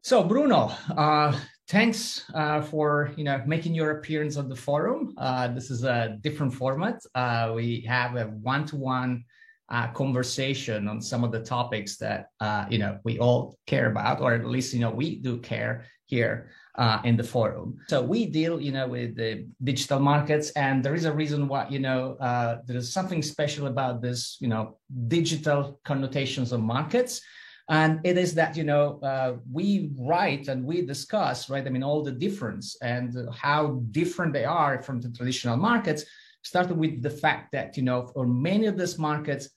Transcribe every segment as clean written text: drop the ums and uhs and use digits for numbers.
So Bruno, thanks for making your appearance on the forum. This is a different format. We have a one-to-one conversation on some of the topics that we all care about, or at least we do care here in the forum. So we deal with the digital markets, and there is a reason why there is something special about this digital connotations of markets. And it is that, we write and we discuss, right? I mean, all the difference and how different they are from the traditional markets, started with the fact that, for many of these markets,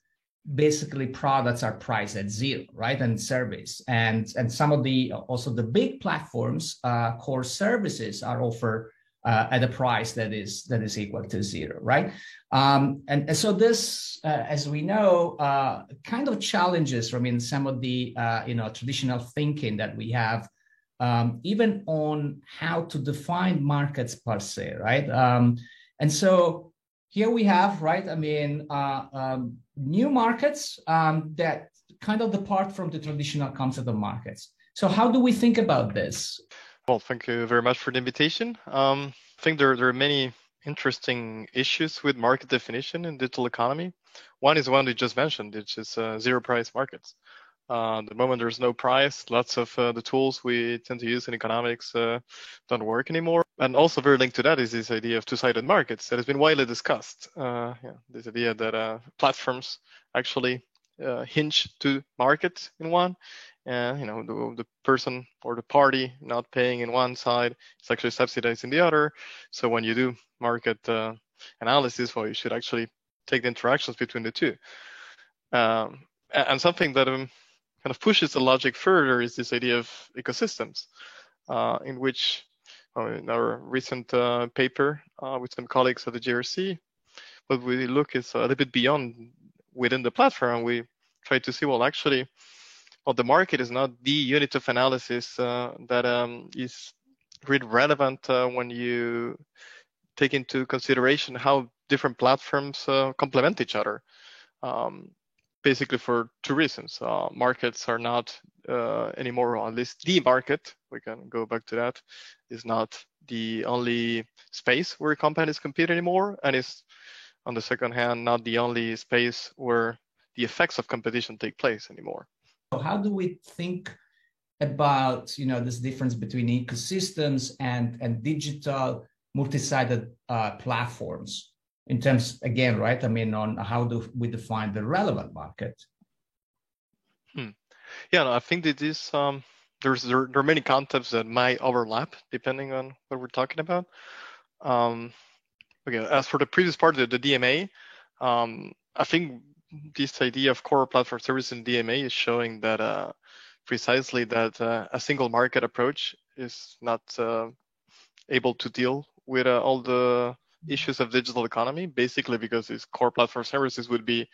basically products are priced at zero, right? And service. And some of also the big platforms, core services are offered at a price that is equal to zero, right? And so this, as we know, kind of challenges, some of the traditional thinking that we have, even on how to define markets per se, right? And so here we have, right? New markets that kind of depart from the traditional concept of markets. So how do we think about this? Well, thank you very much for the invitation. I think there are many interesting issues with market definition in digital economy. One is one we just mentioned, which is zero price markets. The moment there's no price, lots of the tools we tend to use in economics don't work anymore. And also very linked to that is this idea of two-sided markets that has been widely discussed. This idea that platforms actually hinge to market in one. The person or the party not paying in one side is actually subsidizing the other. So when you do market analysis, well, you should actually take the interactions between the two. And something that kind of pushes the logic further is this idea of ecosystems, in which in our recent paper with some colleagues at the JRC, what we look is a little bit beyond within the platform. We try to see, the market is not the unit of analysis that is really relevant when you take into consideration how different platforms complement each other. Basically for two reasons. Markets are not anymore, or at least the market, we can go back to that, is not the only space where companies compete anymore, and is, on the second hand, not the only space where the effects of competition take place anymore. So how do we think about this difference between ecosystems and digital multi-sided platforms in terms, again, right? On how do we define the relevant market? Yeah, no, I think that this there are many concepts that might overlap depending on what we're talking about. As for the previous part of the DMA, I think this idea of core platform service in DMA is showing that precisely that a single market approach is not able to deal with all the issues of digital economy, basically because these core platform services would be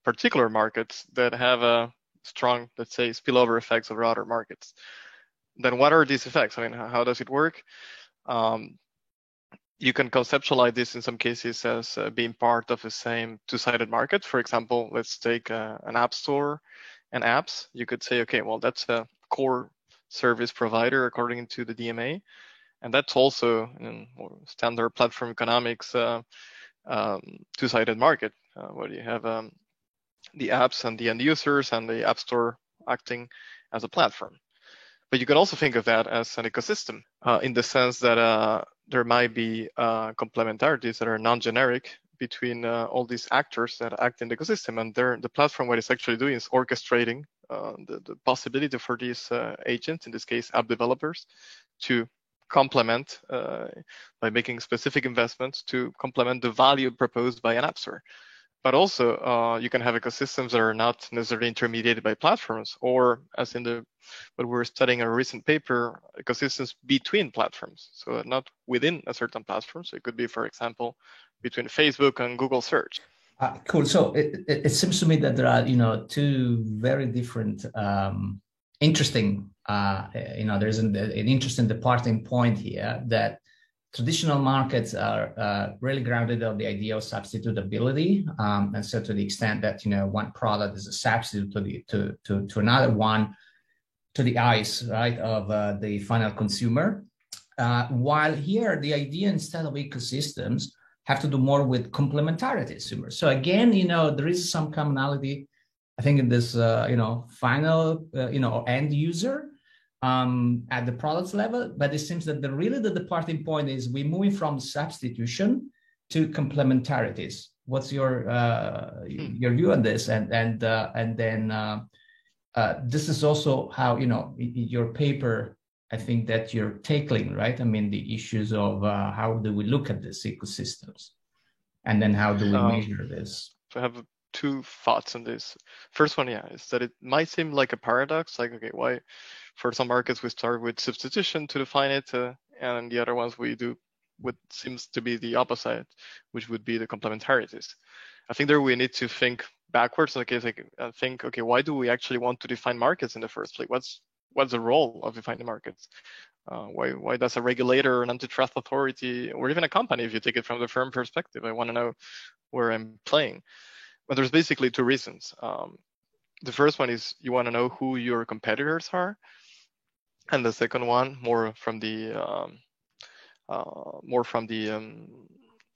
particular markets that have a strong, let's say, spillover effects over other markets. Then what are these effects? How does it work? You can conceptualize this in some cases as being part of the same two-sided market. For example, let's take an app store and apps. You could say, okay, well, that's a core service provider according to the DMA. And that's also in standard platform economics two-sided market, where you have the apps and the end users and the app store acting as a platform. But you can also think of that as an ecosystem in the sense that there might be complementarities that are non-generic between all these actors that act in the ecosystem. And the platform, what it's actually doing is orchestrating the possibility for these agents, in this case, app developers, to complement by making specific investments to complement the value proposed by an app store. But also, you can have ecosystems that are not necessarily intermediated by platforms, or as in what we're studying in a recent paper, ecosystems between platforms. So not within a certain platform. So it could be, for example, between Facebook and Google Search. Cool. So it seems to me that there are, two very different, interesting, there's an interesting departing point here that traditional markets are really grounded on the idea of substitutability, and so to the extent that one product is a substitute to another one, to the eyes, right, of the final consumer. While here, the idea instead of ecosystems have to do more with complementarity consumers. So again, there is some commonality, I think, in this, final, end user at the products level. But it seems that the departing point is we're moving from substitution to complementarities. What's your view on this? And then this is also how, your paper, I think that you're tackling, right? I mean, the issues of how do we look at these ecosystems, and then how do we measure this? I have two thoughts on this. First one, is that it might seem like a paradox. Like, okay, why for some markets we start with substitution to define it, and the other ones we do what seems to be the opposite, which would be the complementarities. I think there we need to think backwards. Think, okay, why do we actually want to define markets in the first place? What's the role of defining markets? Why does a regulator, an antitrust authority, or even a company, if you take it from the firm perspective, I want to know where I'm playing? But there's basically two reasons. The first one is you want to know who your competitors are, and the second one, more from the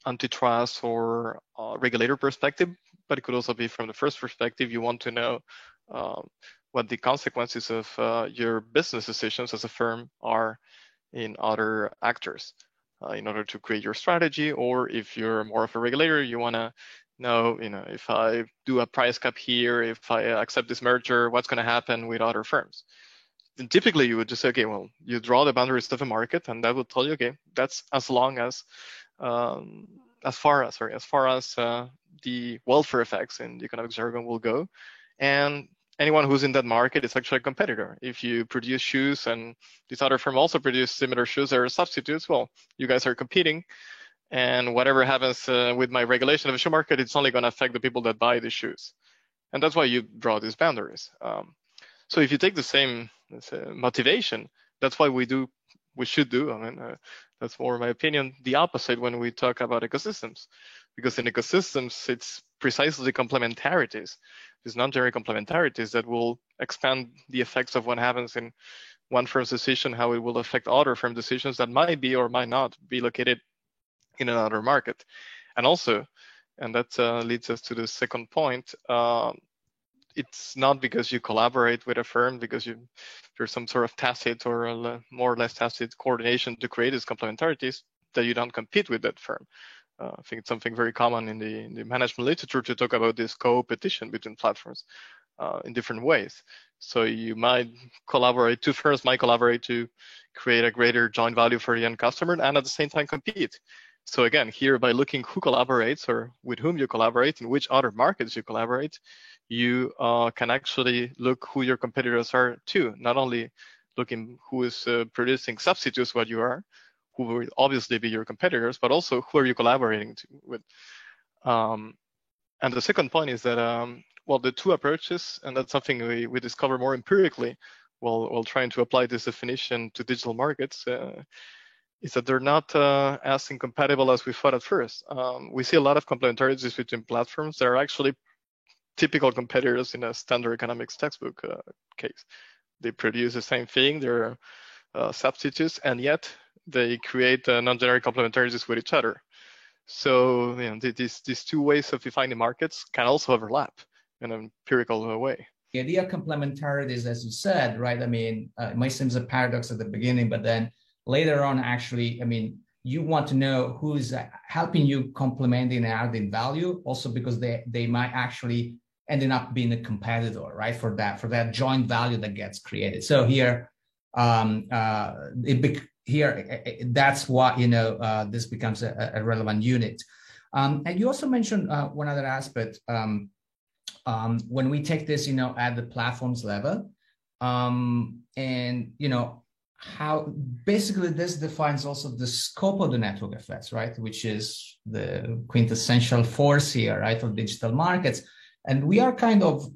antitrust or regulator perspective, but it could also be from the first perspective. You want to know what the consequences of your business decisions as a firm are in other actors in order to create your strategy. Or if you're more of a regulator, you want to know, if I do a price cap here, if I accept this merger, what's going to happen with other firms? And typically you would just say, okay, well, you draw the boundaries of a market, and that would tell you, okay, that's as far as the welfare effects in the economic jargon will go. And anyone who's in that market is actually a competitor. If you produce shoes and this other firm also produce similar shoes or substitutes, well, you guys are competing. And whatever happens with my regulation of the shoe market, it's only going to affect the people that buy the shoes. And that's why you draw these boundaries. So if you take the same motivation, that's why we should do, that's more my opinion, the opposite when we talk about ecosystems. Because in ecosystems, it's precisely complementarities, these non-generic complementarities that will expand the effects of what happens in one firm's decision, how it will affect other firm decisions that might be or might not be located in another market. And also, and that leads us to the second point, it's not because you collaborate with a firm, because there's some sort of tacit or more or less tacit coordination to create these complementarities, that you don't compete with that firm. I think it's something very common in the management literature to talk about this co-opetition between platforms in different ways. So you might collaborate, two firms might collaborate to create a greater joint value for the end customer, and at the same time compete. So again, here by looking who collaborates or with whom you collaborate and which other markets you collaborate, you can actually look who your competitors are too. Not only looking who is producing substitutes what you are, who will obviously be your competitors, but also who are you collaborating with. And the second point is that, the two approaches, and that's something we discover more empirically while trying to apply this definition to digital markets, is that they're not as incompatible as we thought at first. We see a lot of complementarities between platforms that are actually typical competitors in a standard economics textbook case. They produce the same thing, they're substitutes, and yet they create non-generic complementarities with each other. So these two ways of defining markets can also overlap in an empirical way. The idea of complementarities, as you said, right? It might seem a paradox at the beginning, but then later on, actually, you want to know who is helping you complementing and adding value, also because they might actually ending up being a competitor, right? For that joint value that gets created. So here, that's what this becomes a relevant unit. And you also mentioned one other aspect when we take this, at the platforms level, and how basically this defines also the scope of the network effects, right? Which is the quintessential force here, right, of digital markets. And we are kind of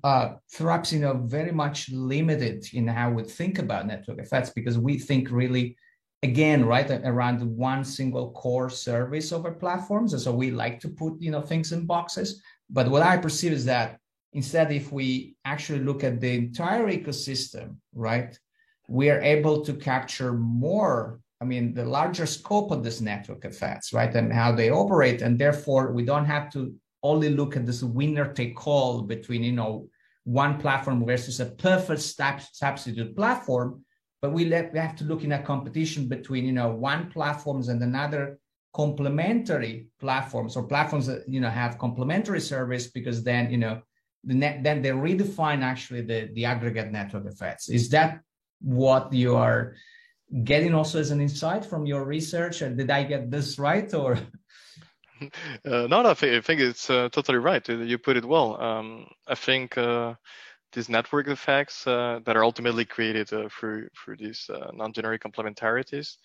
perhaps, very much limited in how we think about network effects, because we think really, again, right, around one single core service over platforms. And so we like to put, things in boxes. But what I perceive is that instead, if we actually look at the entire ecosystem, right, we are able to capture more, I mean, the larger scope of this network effects, right? And how they operate. And therefore, we don't have to only look at this winner take all between, one platform versus a perfect substitute platform, but we have to look in a competition between, one platforms and another complementary platforms, or platforms that, have complementary service, because then, then they redefine actually the aggregate network effects. Is that what you are getting also as an insight from your research? And did I get this right, or? No, I think it's totally right. You put it well. I think these network effects that are ultimately created through these non-generic complementarities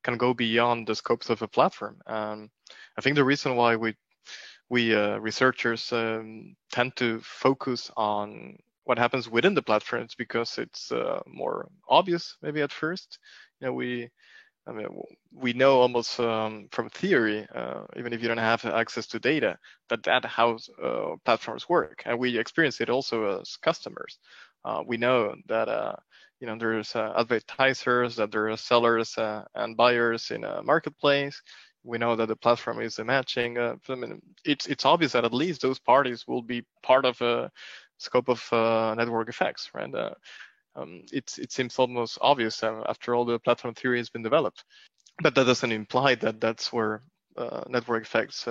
can go beyond the scopes of a platform. I think the reason why we researchers tend to focus on what happens within the platform is because it's more obvious maybe at first. We know almost from theory, even if you don't have access to data, that how platforms work, and we experience it also as customers. We know that there's advertisers, that there are sellers and buyers in a marketplace. We know that the platform is matching. It's obvious that at least those parties will be part of a scope of network effects, right? It seems almost obvious after all the platform theory has been developed, but that doesn't imply that that's where network effects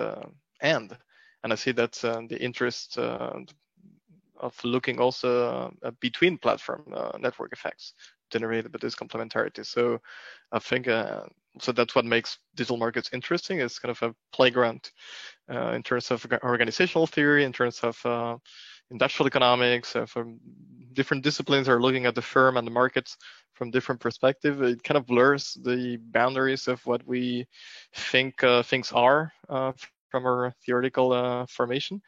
end. And I see that's the interest of looking also between platform network effects generated by this complementarity. So I think so that's what makes digital markets interesting. It's kind of a playground in terms of organizational theory, in terms of industrial economics, from different disciplines are looking at the firm and the markets from different perspectives. It kind of blurs the boundaries of what we think things are from our theoretical formation.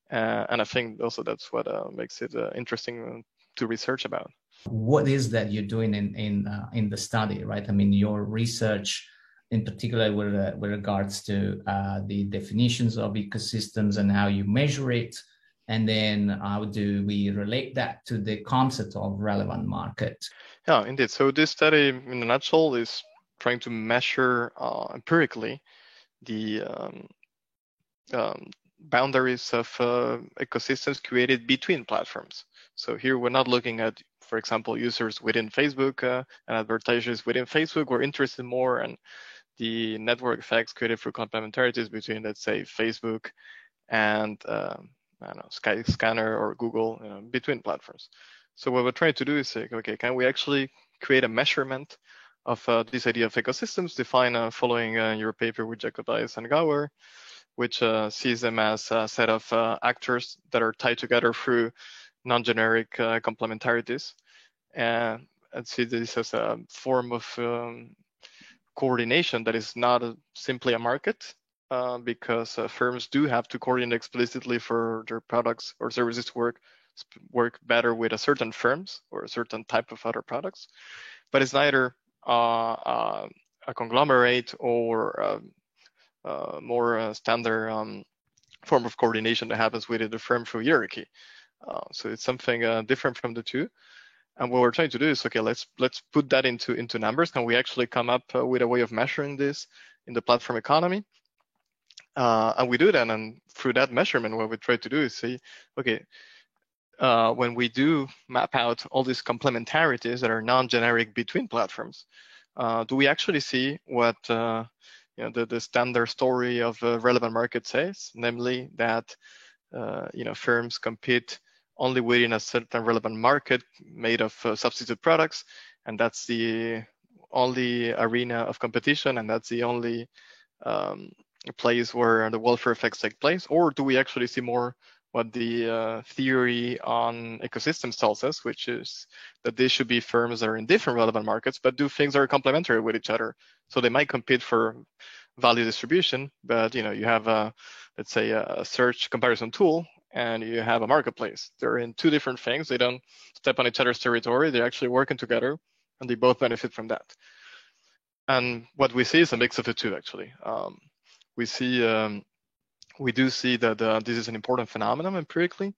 And I think also that's what makes it interesting to research about. What is that you're doing in the study, right? I mean, your research in particular with regards to the definitions of ecosystems and how you measure it. And then how do we relate that to the concept of relevant market? Yeah, indeed. So this study, in a nutshell, is trying to measure empirically the boundaries of ecosystems created between platforms. So here we're not looking at, for example, users within Facebook and advertisers within Facebook. We're interested more in the network effects created through complementarities between, let's say, Facebook and Skyscanner or Google, between platforms. So what we're trying to do is say, okay, can we actually create a measurement of this idea of ecosystems defined following your paper with Jacobias and Gauer, which sees them as a set of actors that are tied together through non-generic complementarities, and see this as a form of coordination that is not simply a market, because firms do have to coordinate explicitly for their products or services to work better with a certain firms or a certain type of other products. But it's neither a conglomerate or more standard form of coordination that happens within the firm through hierarchy. So it's something different from the two. And what we're trying to do is, okay, let's put that into numbers. Can we actually come up with a way of measuring this in the platform economy? And we do that, and through that measurement, what we try to do is say, okay, when we do map out all these complementarities that are non-generic between platforms, do we actually see what the standard story of a relevant market says, namely that firms compete only within a certain relevant market made of substitute products, and that's the only arena of competition, and that's the only place where the welfare effects take place? Or do we actually see more what the theory on ecosystems tells us, which is that they should be firms that are in different relevant markets, but do things that are complementary with each other? So they might compete for value distribution, but you have let's say a search comparison tool, and you have a marketplace. They're in two different things. They don't step on each other's territory. They're actually working together, and they both benefit from that. And what we see is a mix of the two, actually. We do see that this is an important phenomenon empirically,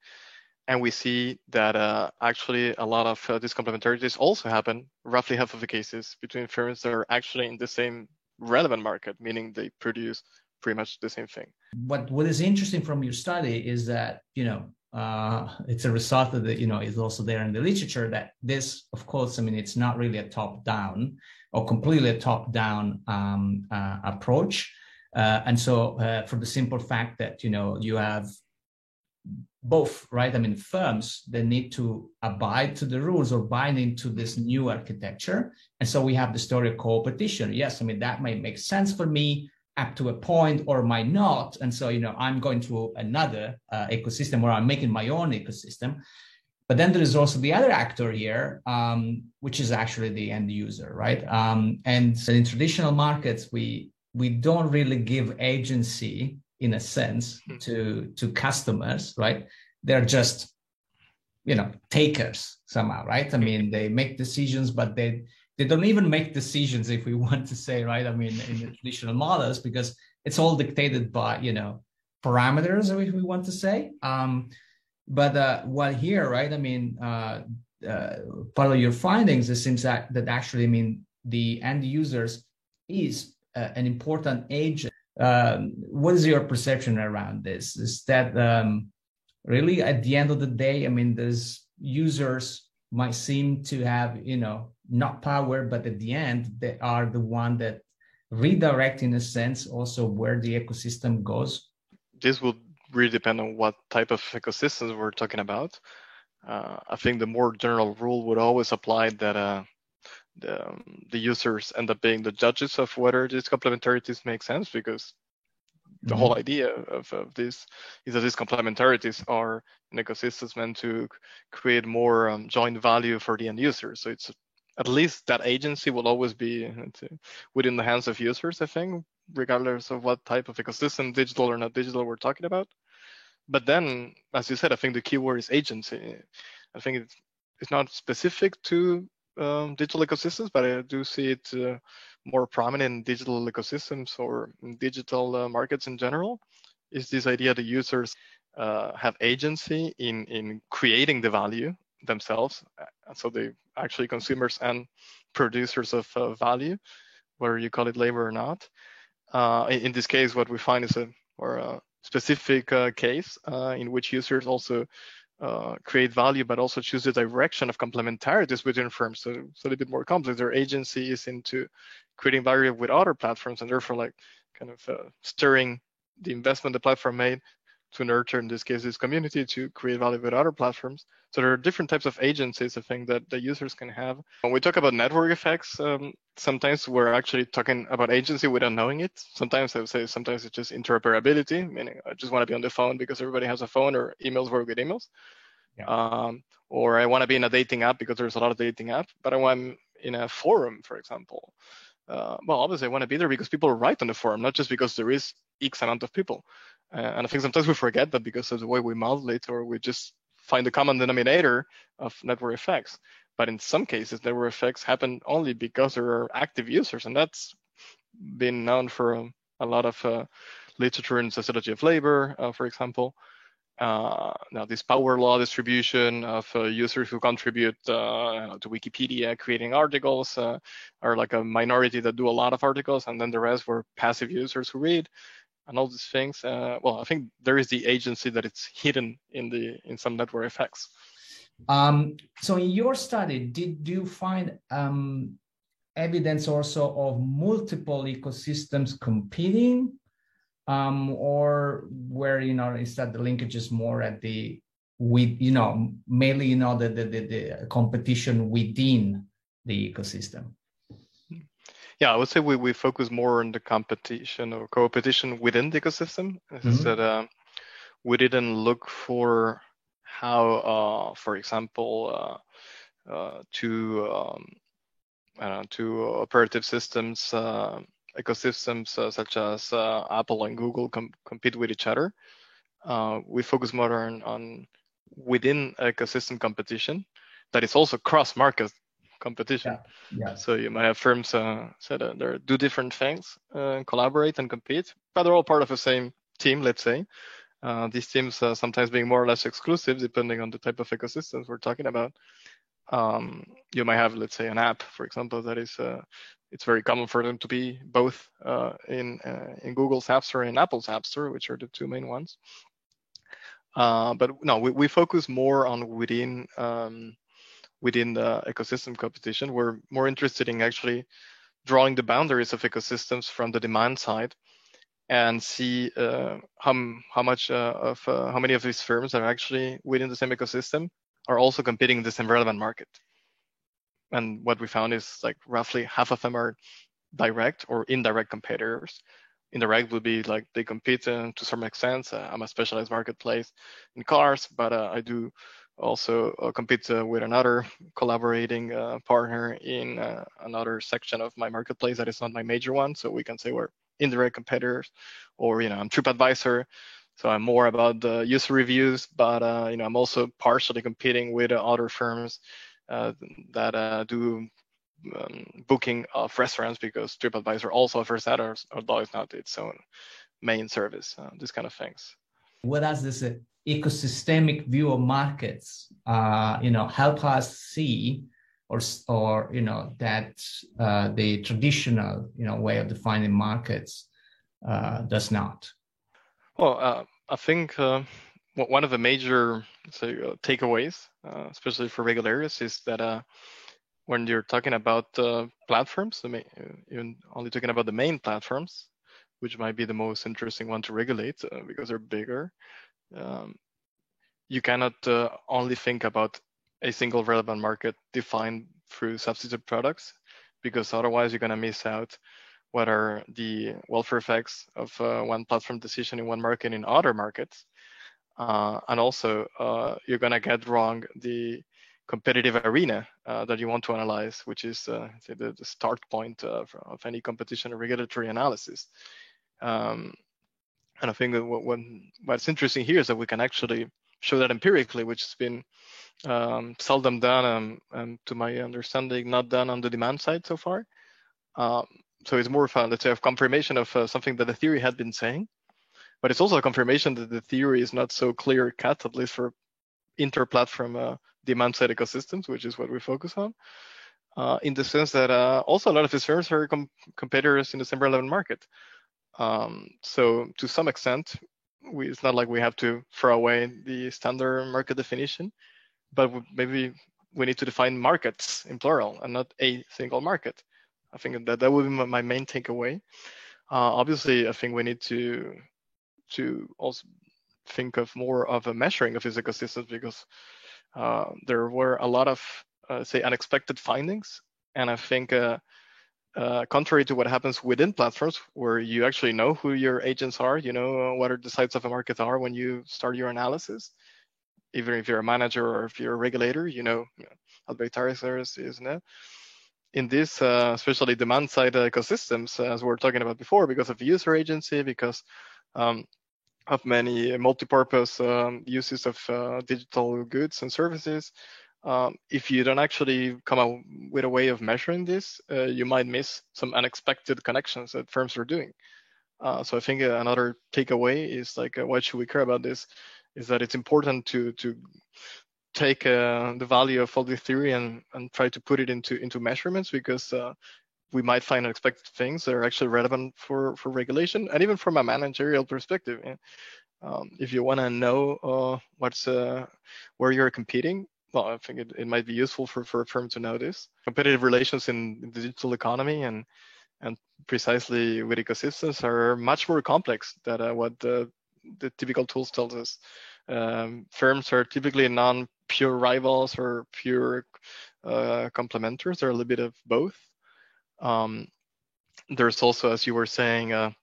And we see that actually a lot of these complementarities also happen, roughly half of the cases, between firms that are actually in the same relevant market, meaning they produce pretty much the same thing. What is interesting from your study is that, it's a result of the, is also there in the literature that this, of course, I mean, it's not really a top down or completely a top down approach. And so for the simple fact that, you have both, right? I mean, firms that need to abide to the rules or bind into this new architecture. And so we have the story of co-opetition. Yes, I mean, that might make sense for me up to a point or might not. And so, I'm going to another ecosystem or I'm making my own ecosystem. But then there is also the other actor here, which is actually the end user, right? And so in traditional markets, we don't really give agency in a sense to customers, right? They're just, takers somehow, right? I mean, they make decisions, but they don't even make decisions, if we want to say, right? I mean, in the traditional models, because it's all dictated by, parameters, if we want to say. But while here, right? I mean, part of your findings, it seems that actually, I mean, the end users is an important agent. What is your perception around this? Is that really at the end of the day, I mean, those users might seem to have, not power, but at the end, they are the one that redirect, in a sense, also where the ecosystem goes? This will really depend on what type of ecosystems we're talking about. I think the more general rule would always apply that the users end up being the judges of whether these complementarities make sense, because the whole idea of this is that these complementarities are in ecosystems meant to create more joint value for the end user. So it's at least that agency will always be within the hands of users, I think, regardless of what type of ecosystem, digital or not digital, we're talking about. But then, as you said, I think the key word is agency. I think it's not specific to digital ecosystems, but I do see it more prominent in digital ecosystems or in digital markets in general, is this idea that users have agency in creating the value themselves. So they actually consumers and producers of value, whether you call it labor or not. In this case, what we find is a specific case in which users also create value, but also choose the direction of complementarities within firms. So it's a little bit more complex. Their agency is into creating value with other platforms, and therefore like kind of stirring the investment the platform made to nurture, in this case, this community to create value with other platforms. So there are different types of agencies, I think, that the users can have. When we talk about network effects, sometimes we're actually talking about agency without knowing it. Sometimes I would say sometimes it's just interoperability, meaning I just want to be on the phone because everybody has a phone, or emails work with emails. Yeah. Or I want to be in a dating app because there's a lot of dating apps, but I want in a forum, for example. Well, obviously I want to be there because people write on the forum, not just because there is X amount of people. And I think sometimes we forget that because of the way we modulate, or we just find the common denominator of network effects. But in some cases, network effects happen only because there are active users, and that's been known for a lot of literature in sociology of labor, for example. Now, this power law distribution of users who contribute to Wikipedia, creating articles, are like a minority that do a lot of articles, and then the rest were passive users who read, and all these things. Well, I think there is the agency that it's hidden in some network effects. So in your study, did you find evidence also of multiple ecosystems competing? Or where, instead the linkage is more at the, mainly, the competition within the ecosystem? Yeah, I would say we focus more on the competition or co-opetition within the ecosystem. As I said, we didn't look for how, for example, two operative systems, ecosystems such as Apple and Google compete with each other. We focus more on within ecosystem competition that is also cross-market competition. Yeah. So you might have firms that they do different things, collaborate and compete, but they're all part of the same team, let's say. These teams sometimes being more or less exclusive depending on the type of ecosystems we're talking about. You might have, let's say, an app, for example, that is it's very common for them to be both in Google's App Store and Apple's App Store, which are the two main ones. But no, we focus more on within the ecosystem competition. We're more interested in actually drawing the boundaries of ecosystems from the demand side and see how many of these firms that are actually within the same ecosystem are also competing in the same relevant market. And what we found is like roughly half of them are direct or indirect competitors. Indirect would be like they compete to some extent. I'm a specialized marketplace in cars, but I do also compete with another collaborating partner in another section of my marketplace that is not my major one. So we can say we're indirect competitors. Or I'm TripAdvisor, so I'm more about the user reviews, but I'm also partially competing with other firms that do booking of restaurants, because TripAdvisor also offers that, although it's not its own main service. These kind of things. What does this ecosystemic view of markets, help us see, or that the traditional, way of defining markets does not? Well, I think one of the major takeaways, especially for regulators, is that when you're talking about platforms, even only talking about the main platforms, which might be the most interesting one to regulate because they're bigger, you cannot only think about a single relevant market defined through substitute products, because otherwise you're going to miss out what are the welfare effects of one platform decision in one market in other markets. And also, you're going to get wrong the competitive arena that you want to analyze, which is the start point of any competition or regulatory analysis. And I think that what's interesting here is that we can actually show that empirically, which has been seldom done, and to my understanding, not done on the demand side so far. So it's more fun, let's say, of confirmation of something that the theory had been saying, but it's also a confirmation that the theory is not so clear cut, at least for inter-platform demand side ecosystems, which is what we focus on, in the sense that also a lot of these firms are competitors in the same relevant market. So to some extent, it's not like we have to throw away the standard market definition, but maybe we need to define markets in plural and not a single market. I think that would be my main takeaway. Obviously, I think we need to also think of more of a measuring of these ecosystems, because there were a lot of, say, unexpected findings. And I think contrary to what happens within platforms, where you actually know who your agents are, what are the sides of a market are when you start your analysis, even if you're a manager or if you're a regulator, advertisers, isn't it? In this, especially demand side ecosystems, as we were talking about before, because of user agency, because of many multi-purpose uses of digital goods and services, if you don't actually come up with a way of measuring this, you might miss some unexpected connections that firms are doing. So I think another takeaway is like, why should we care about this? Is that it's important to take the value of all the theory and try to put it into measurements, because we might find unexpected things that are actually relevant for regulation, and even from a managerial perspective. If you want to know where you're competing, well, I think it might be useful for a firm to know this. Competitive relations in the digital economy and precisely with ecosystems are much more complex than what the typical tools tells us. Firms are typically non-pure rivals or pure complementers. They're a little bit of both. There's also, as you were saying,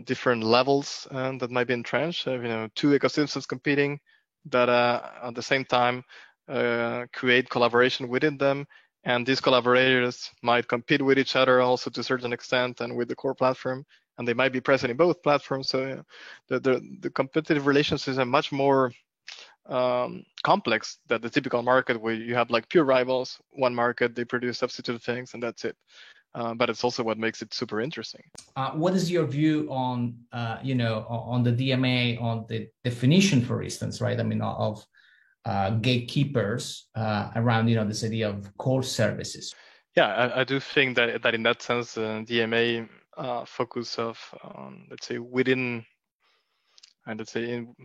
different levels that might be entrenched. Two ecosystems competing that at the same time create collaboration within them, and these collaborators might compete with each other also to a certain extent and with the core platform, and they might be present in both platforms. So the competitive relations is a much more complex than the typical market, where you have like pure rivals. One market, they produce substitute things, and that's it. But it's also what makes it super interesting. What is your view on, on the DMA, on the definition, for instance, right? I mean, of gatekeepers around, this idea of core services. Yeah, I do think that in that sense, DMA focus of, let's say, within, and let's say in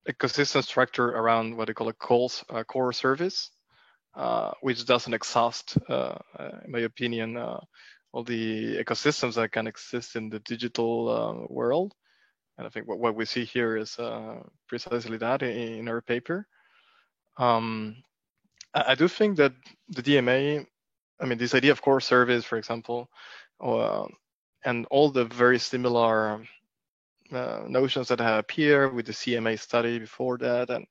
ecosystem structure around what they call a core service, which doesn't exhaust, in my opinion, all the ecosystems that can exist in the digital world. And I think what we see here is precisely that in our paper. I do think that the DMA, I mean, this idea of core service, for example, and all the very similar notions that have appeared with the CMA study before that, and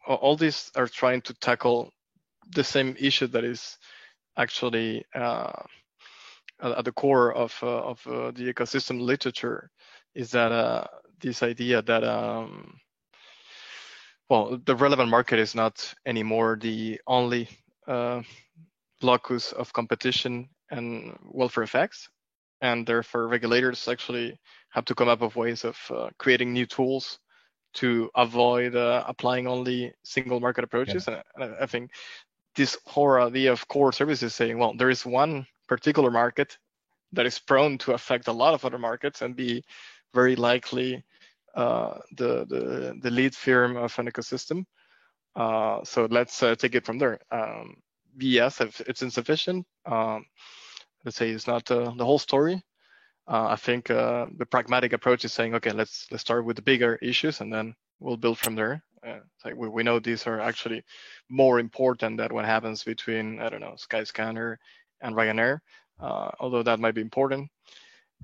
all these are trying to tackle the same issue that is actually at the core of the ecosystem literature, is that this idea that well, the relevant market is not anymore the only locus of competition and welfare effects, and therefore regulators actually have to come up with ways of creating new tools to avoid applying only single market approaches. Yeah. And I think this whole idea of core services saying, well, there is one particular market that is prone to affect a lot of other markets and be very likely the lead firm of an ecosystem. So let's take it from there. Yes, if it's insufficient, let's say it's not the whole story. I think the pragmatic approach is saying, okay, let's start with the bigger issues and then we'll build from there. Like we know these are actually more important than what happens between, I don't know, Skyscanner and Ryanair, although that might be important.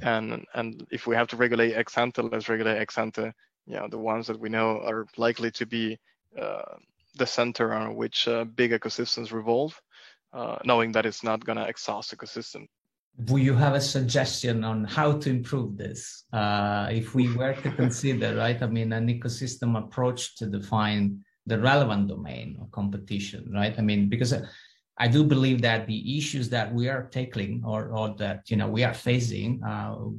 And if we have to regulate ex ante, let's regulate ex ante, the ones that we know are likely to be the center on which big ecosystems revolve, knowing that it's not going to exhaust the ecosystem. Do you have a suggestion on how to improve this? If we were to consider, right, I mean, an ecosystem approach to define the relevant domain of competition, right? I mean, because I do believe that the issues that we are tackling or that, we are facing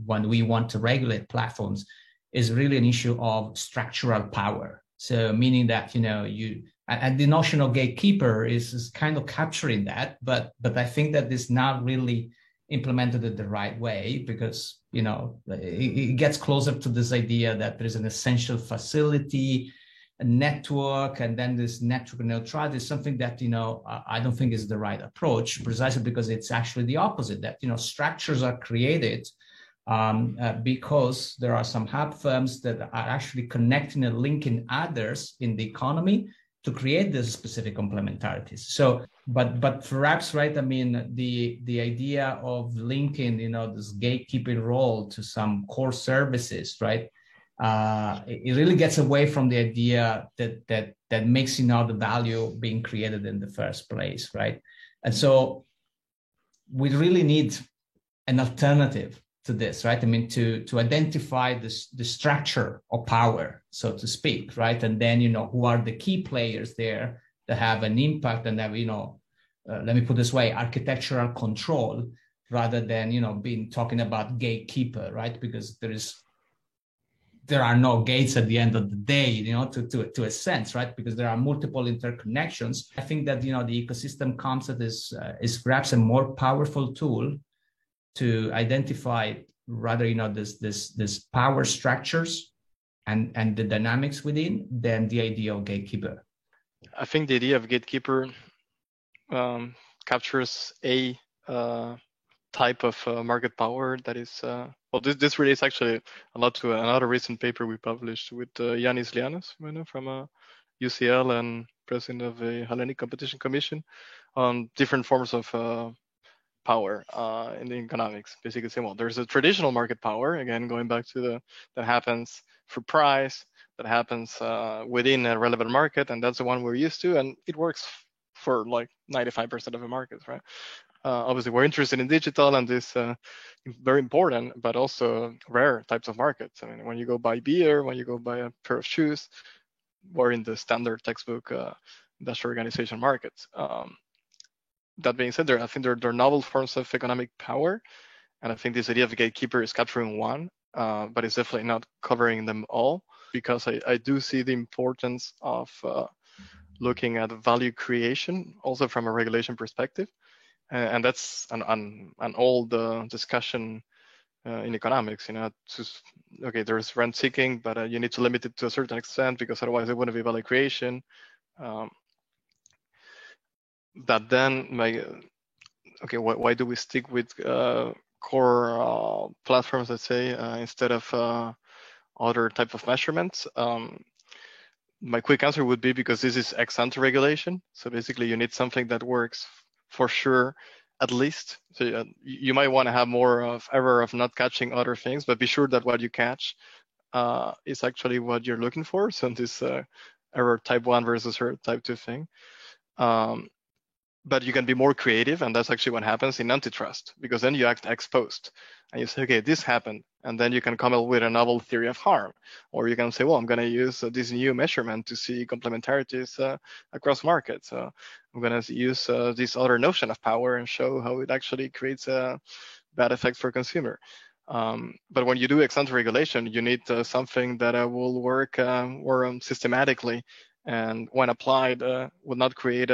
when we want to regulate platforms is really an issue of structural power. So meaning that, and the notion of gatekeeper is kind of capturing that, but I think that it's not really implemented it the right way, because it gets closer to this idea that there is an essential facility, a network, and then this network neutrality is something that I don't think is the right approach, precisely because it's actually the opposite, that structures are created because there are some hub firms that are actually connecting and linking others in the economy to create these specific complementarities. So, but perhaps, right, I mean, the idea of linking, this gatekeeping role to some core services, right, it really gets away from the idea that makes, the value being created in the first place, right? And so we really need an alternative to this, right? I mean, to identify the structure of power, so to speak, right? And then, who are the key players there that have an impact and have, let me put it this way, architectural control, rather than, talking about gatekeeper, right? Because there are no gates at the end of the day, to a sense, right? Because there are multiple interconnections. I think that, the ecosystem concept is perhaps a more powerful tool to identify rather, this power structures and the dynamics within than the idea of gatekeeper. I think the idea of gatekeeper captures a type of market power that is, well, this relates actually a lot to another recent paper we published with Yanis Lianos, from UCL and president of the Hellenic Competition Commission, on different forms of power in the economics. Basically saying, well, there's a traditional market power, again, going back to that happens for price, that happens within a relevant market, and that's the one we're used to, and it works for like 95% of the markets, right? Obviously, we're interested in digital and this very important, but also rare types of markets. I mean, when you go buy beer, when you go buy a pair of shoes, we're in the standard textbook industrial organization markets. That being said, I think there are novel forms of economic power, and I think this idea of a gatekeeper is capturing one, but it's definitely not covering them all, because I do see the importance of looking at value creation also from a regulation perspective, and that's an old discussion in economics. You know, okay, there's rent seeking, but you need to limit it to a certain extent because otherwise it wouldn't be value creation. But then okay, why do we stick with core platforms, let's say, instead of other type of measurements? My quick answer would be because this is ex-ante regulation. So basically you need something that works for sure, at least. So you might want to have more of error of not catching other things, but be sure that what you catch is actually what you're looking for. So this error type 1 versus error type 2 thing. But you can be more creative, and that's actually what happens in antitrust, because then you act ex post and you say, okay, this happened, and then you can come up with a novel theory of harm, or you can say, well, I'm going to use this new measurement to see complementarities across markets. So I'm going to use this other notion of power and show how it actually creates a bad effect for consumer. But when you do ex ante regulation, you need something that will work more systematically, and when applied, will not create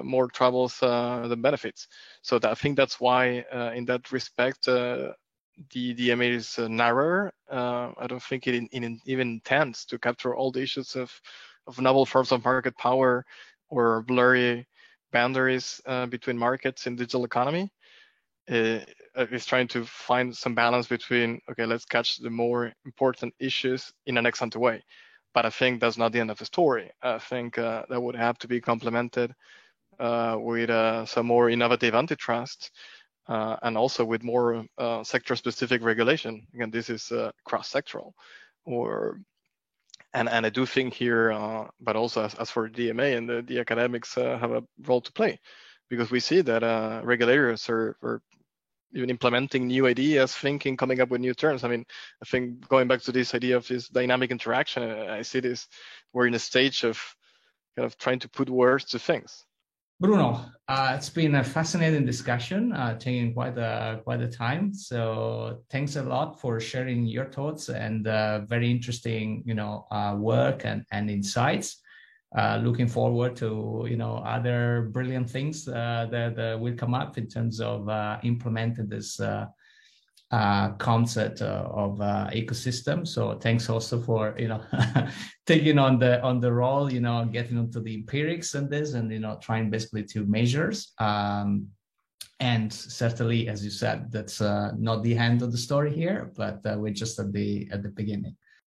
more troubles than benefits. So I think that's why, in that respect, the DMA is narrower. I don't think it even intends to capture all the issues of novel forms of market power or blurry boundaries between markets in digital economy. It's trying to find some balance between, okay, let's catch the more important issues in an ex-ante way. But I think that's not the end of the story. I think that would have to be complemented with some more innovative antitrust and also with more sector-specific regulation. Again, this is cross-sectoral. And I do think here, but also as for DMA and the academics have a role to play, because we see that regulators are even implementing new ideas, thinking, coming up with new terms. I mean, I think going back to this idea of this dynamic interaction, I see this, we're in a stage of kind of trying to put words to things. Bruno, it's been a fascinating discussion, taking quite a time. So thanks a lot for sharing your thoughts and very interesting, work and insights. Looking forward to other brilliant things that will come up in terms of implementing this concept of ecosystem. So thanks also for taking on the role, getting into the empirics and this, and trying basically to measures. And certainly, as you said, that's not the end of the story here, but we're just at the beginning.